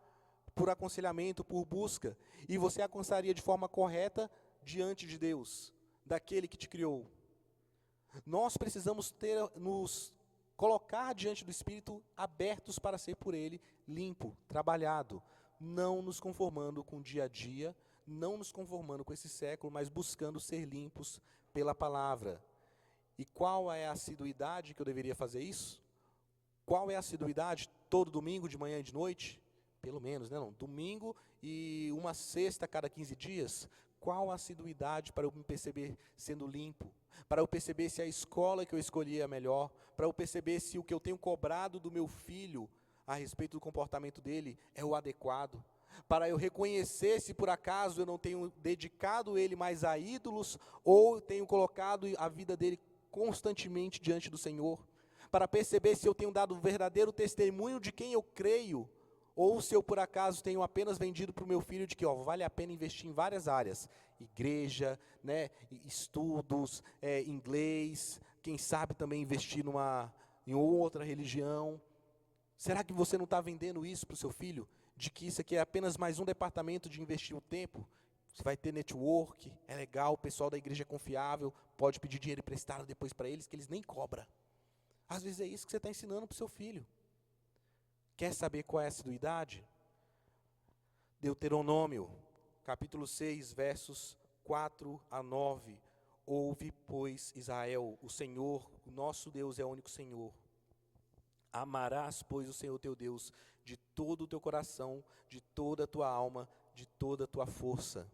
por aconselhamento, por busca. E você alcançaria de forma correta diante de Deus, daquele que te criou. Nós precisamos nos colocar diante do Espírito abertos para ser por Ele limpo, trabalhado. Não nos conformando com o dia a dia, não nos conformando com esse século, mas buscando ser limpos pela palavra. E qual é a assiduidade que eu deveria fazer isso? Qual é a assiduidade? Todo domingo, de manhã e de noite? Pelo menos, né? Não, domingo e uma sexta a cada 15 dias? Qual a assiduidade para eu me perceber sendo limpo? Para eu perceber se a escola que eu escolhi é a melhor? Para eu perceber se o que eu tenho cobrado do meu filho a respeito do comportamento dele é o adequado, para eu reconhecer se por acaso eu não tenho dedicado ele mais a ídolos, ou tenho colocado a vida dele constantemente diante do Senhor, para perceber se eu tenho dado um verdadeiro testemunho de quem eu creio, ou se eu por acaso tenho apenas vendido para o meu filho de que vale a pena investir em várias áreas, igreja, né, estudos, inglês, quem sabe também investir em outra religião. Será que você não está vendendo isso para o seu filho? De que isso aqui é apenas mais um departamento de investir o tempo? Você vai ter network, é legal, o pessoal da igreja é confiável, pode pedir dinheiro emprestado depois para eles, que eles nem cobram. Às vezes é isso que você está ensinando para o seu filho. Quer saber qual é a assiduidade? Deuteronômio, capítulo 6, versos 4 a 9. Ouve, pois, Israel, o Senhor, o nosso Deus é o único Senhor. Amarás, pois, o Senhor teu Deus de todo o teu coração, de toda a tua alma, de toda a tua força.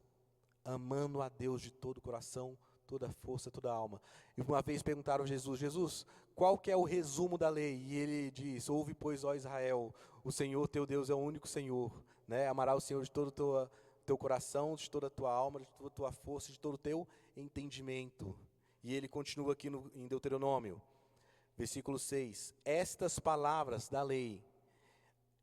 Amando a Deus de todo o coração, toda a força, toda a alma. E uma vez perguntaram a Jesus, qual que é o resumo da lei? E ele diz, ouve, pois, ó Israel, o Senhor teu Deus é o único Senhor. Né? Amará o Senhor de todo o teu coração, de toda a tua alma, de toda a tua força, de todo o teu entendimento. E ele continua aqui em Deuteronômio, versículo 6. Estas palavras da lei,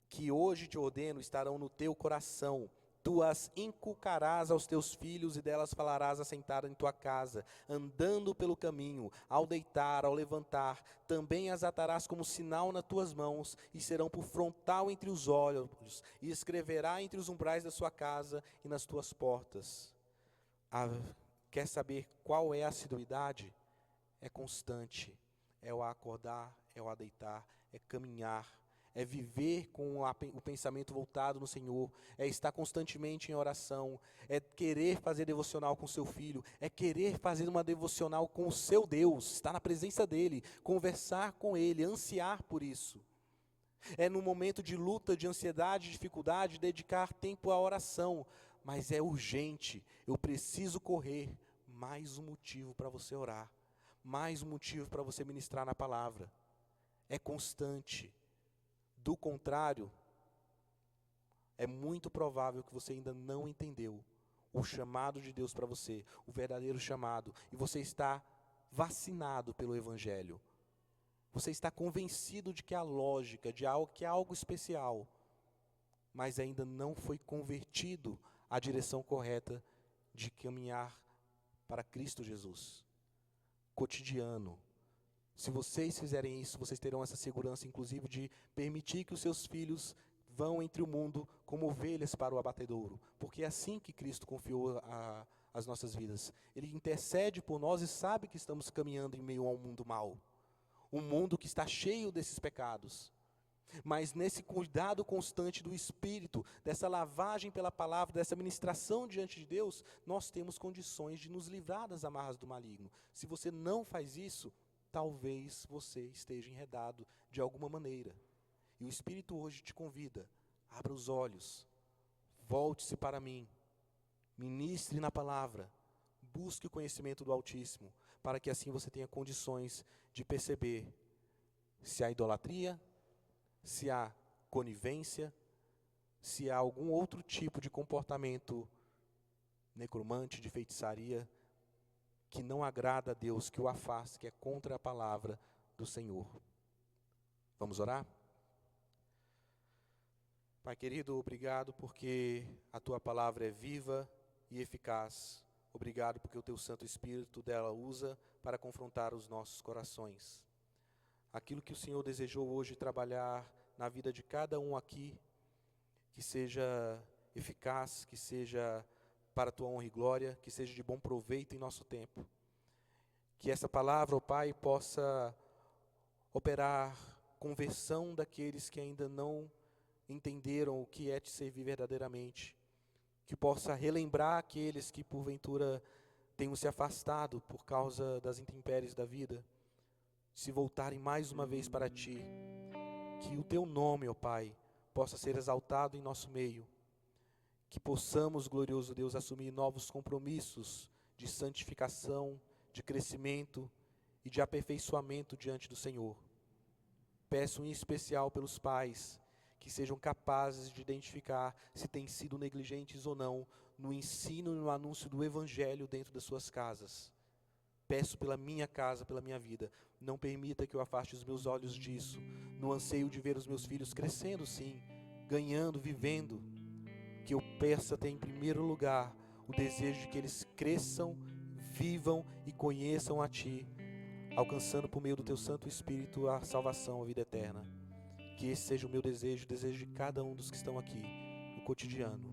que hoje te ordeno, estarão no teu coração. Tu as inculcarás aos teus filhos e delas falarás assentada em tua casa, andando pelo caminho, ao deitar, ao levantar. Também as atarás como sinal nas tuas mãos e serão por frontal entre os olhos, e escreverá entre os umbrais da sua casa e nas tuas portas. Quer saber qual é a assiduidade? É constante, é o acordar, é o deitar, é caminhar. É viver com o pensamento voltado no Senhor, é estar constantemente em oração, é querer fazer devocional com seu filho, é querer fazer uma devocional com o seu Deus, estar na presença dEle, conversar com Ele, ansiar por isso. É no momento de luta, de ansiedade, de dificuldade, dedicar tempo à oração, mas é urgente, eu preciso correr. Mais um motivo para você orar, mais um motivo para você ministrar na palavra. É constante. Do contrário, é muito provável que você ainda não entendeu o chamado de Deus para você, o verdadeiro chamado, e você está vacinado pelo Evangelho. Você está convencido de que há lógica, de algo que é algo especial, mas ainda não foi convertido à direção correta de caminhar para Cristo Jesus. Cotidiano. Se vocês fizerem isso, vocês terão essa segurança, inclusive, de permitir que os seus filhos vão entre o mundo como ovelhas para o abatedouro. Porque é assim que Cristo confiou as nossas vidas. Ele intercede por nós e sabe que estamos caminhando em meio a um mundo mau. Um mundo que está cheio desses pecados. Mas nesse cuidado constante do Espírito, dessa lavagem pela palavra, dessa ministração diante de Deus, nós temos condições de nos livrar das amarras do maligno. Se você não faz isso, talvez você esteja enredado de alguma maneira. E o Espírito hoje te convida, abra os olhos, volte-se para mim, ministre na palavra, busque o conhecimento do Altíssimo, para que assim você tenha condições de perceber se há idolatria, se há conivência, se há algum outro tipo de comportamento necromante, de feitiçaria, que não agrada a Deus, que o afasta, que é contra a palavra do Senhor. Vamos orar? Pai querido, obrigado porque a Tua palavra é viva e eficaz. Obrigado porque o Teu Santo Espírito dela usa para confrontar os nossos corações. Aquilo que o Senhor desejou hoje trabalhar na vida de cada um aqui, que seja eficaz, que seja para a Tua honra e glória, que seja de bom proveito em nosso tempo. Que essa palavra, ó Pai, possa operar conversão daqueles que ainda não entenderam o que é te servir verdadeiramente. Que possa relembrar aqueles que porventura tenham se afastado por causa das intempéries da vida, se voltarem mais uma vez para Ti. Que o Teu nome, ó Pai, possa ser exaltado em nosso meio. Que possamos, glorioso Deus, assumir novos compromissos de santificação, de crescimento e de aperfeiçoamento diante do Senhor. Peço em especial pelos pais que sejam capazes de identificar se têm sido negligentes ou não no ensino e no anúncio do Evangelho dentro das suas casas. Peço pela minha casa, pela minha vida. Não permita que eu afaste os meus olhos disso, no anseio de ver os meus filhos crescendo, sim, ganhando, vivendo. Que eu peça ter em primeiro lugar o desejo de que eles cresçam, vivam e conheçam a Ti, alcançando por meio do Teu Santo Espírito a salvação, a vida eterna. Que esse seja o meu desejo, o desejo de cada um dos que estão aqui, no cotidiano.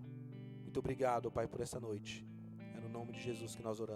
Muito obrigado, Pai, por essa noite. É no nome de Jesus que nós oramos.